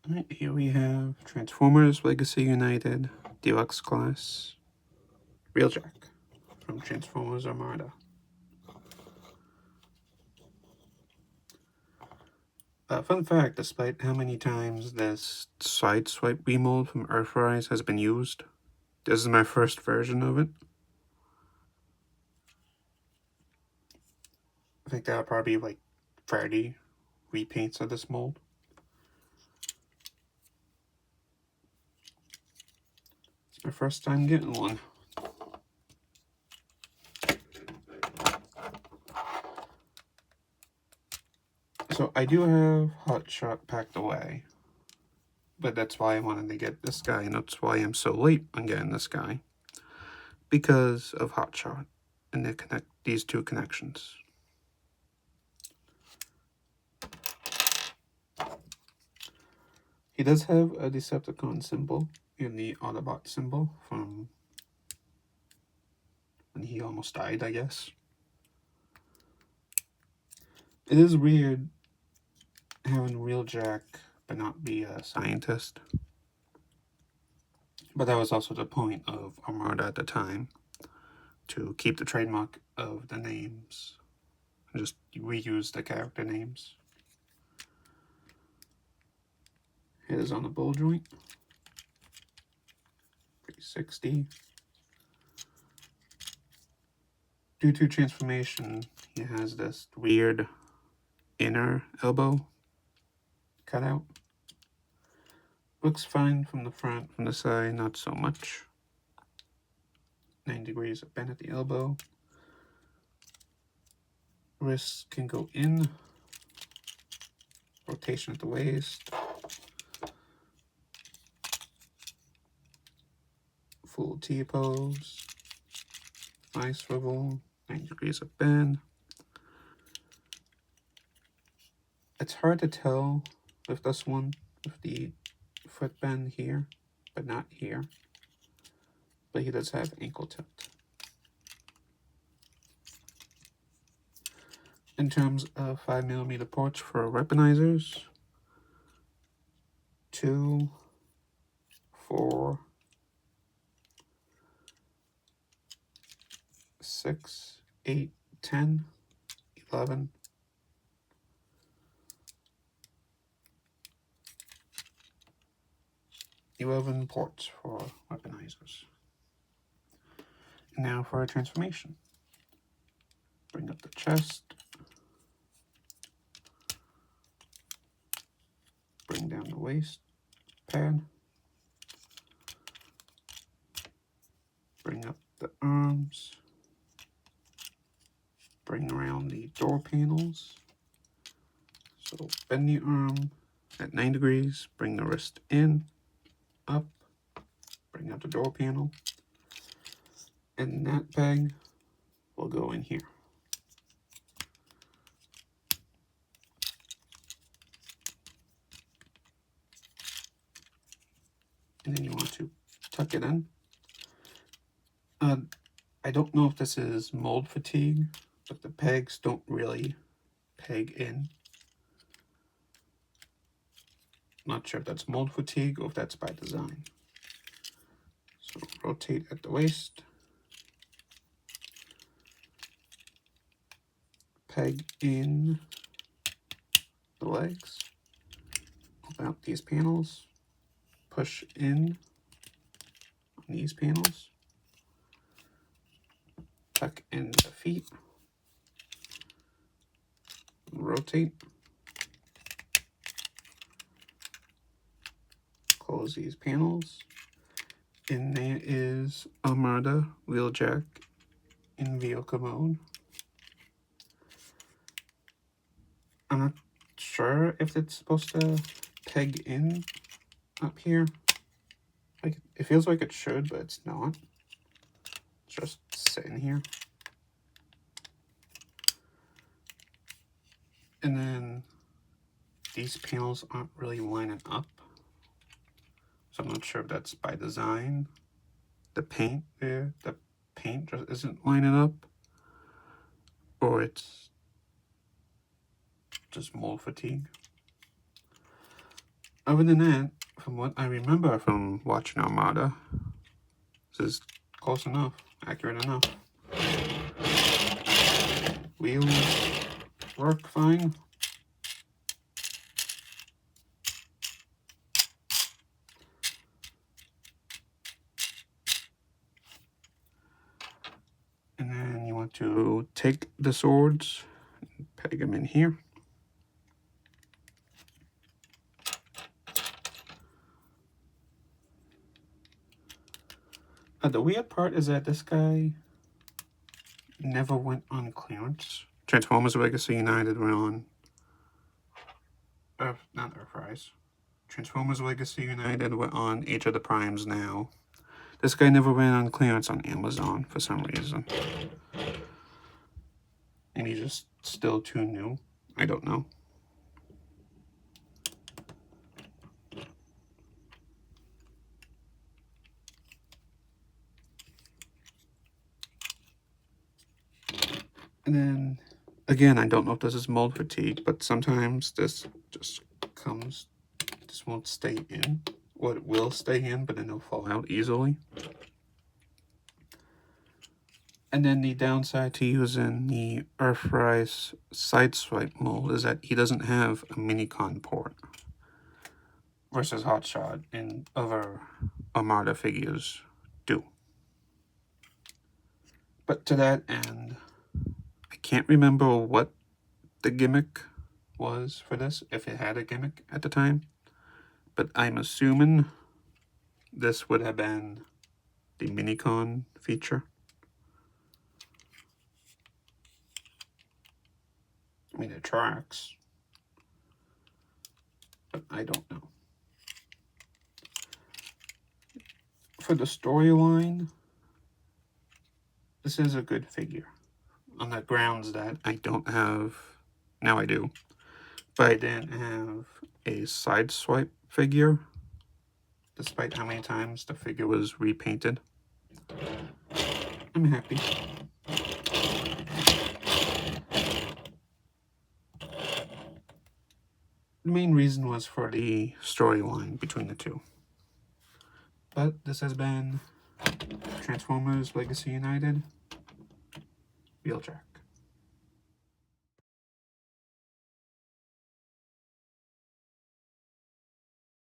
Alright, here we have Transformers Legacy United Deluxe Class Wheeljack from Transformers Armada. Fun fact, despite how many times this side swipe remold from Earthrise has been used, this is my first version of it. I think that'll probably be like 30 repaints of this mold. It's my first time getting one. So I do have Hotshot packed away, but that's why I wanted to get this guy, and that's why I'm so late on getting this guy, because of Hotshot and these two connections. He does have a Decepticon symbol and the Autobot symbol from when he almost died, I guess. It is weird having Wheeljack but not be a scientist. But that was also the point of Armada at the time, to keep the trademark of the names and just reuse the character names. It is on the bull joint. 360. Due to transformation, he has this weird inner elbow cutout. Looks fine from the front, from the side, not so much. 9 degrees of bend at the elbow. Wrists can go in. Rotation at the waist. Full T-pose. Eye swivel. 9 degrees of bend. It's hard to tell with this one, with the foot bend here, but not here. But he does have ankle tilt. In terms of 5mm ports for weaponizers, 2, 4, 6, 8, 10, 11, 11 ports for weaponizers. And now for a transformation. Bring up the chest. Bring down the waist pad. Bring up the arms. Bring around the door panels. So bend the arm at 9 degrees. Bring the wrist in, up. Bring up the door panel. And that peg will go in here. And then you want to tuck it in. I don't know if this is mold fatigue, but the pegs don't really peg in. Not sure if that's mold fatigue or if that's by design. So rotate at the waist. Peg in the legs. Open up these panels. Push in on these panels. Tuck in the feet. Rotate. Close these panels. And there is Armada Wheeljack in vehicle mode. I'm not sure if it's supposed to peg in up here. Like, it feels like it should, but it's not. It's just sitting here. And then these panels aren't really lining up. So I'm not sure if that's by design. The paint there, the paint just isn't lining up. Or it's just mold fatigue. Other than that, from what I remember from watching Armada, this is close enough, accurate enough. Wheels work fine. And then you want to take the swords, peg them in here. The weird part is that this guy never went on clearance. Transformers Legacy United went on not Earthrise. Transformers Legacy United went on Age of the Primes now. This guy never went on clearance on Amazon for some reason. And he's just still too new. I don't know. And then, again, I don't know if this is mold fatigue, but sometimes this just comes, this won't stay in. Or it will stay in, but then it'll fall out easily. And then the downside to using the Earthrise Sideswipe mold is that he doesn't have a Minicon port. Versus Hotshot and other Armada figures do. But to that end, I can't remember what the gimmick was for this, if it had a gimmick at the time. But I'm assuming this would have been the Minicon feature. I mean, it tracks, but I don't know. For the storyline, this is a good figure. On the grounds that I don't have, now I do, but I didn't have a Sideswipe figure, despite how many times the figure was repainted. I'm happy. The main reason was for the storyline between the two. But this has been Transformers Legacy United, Wheeljack.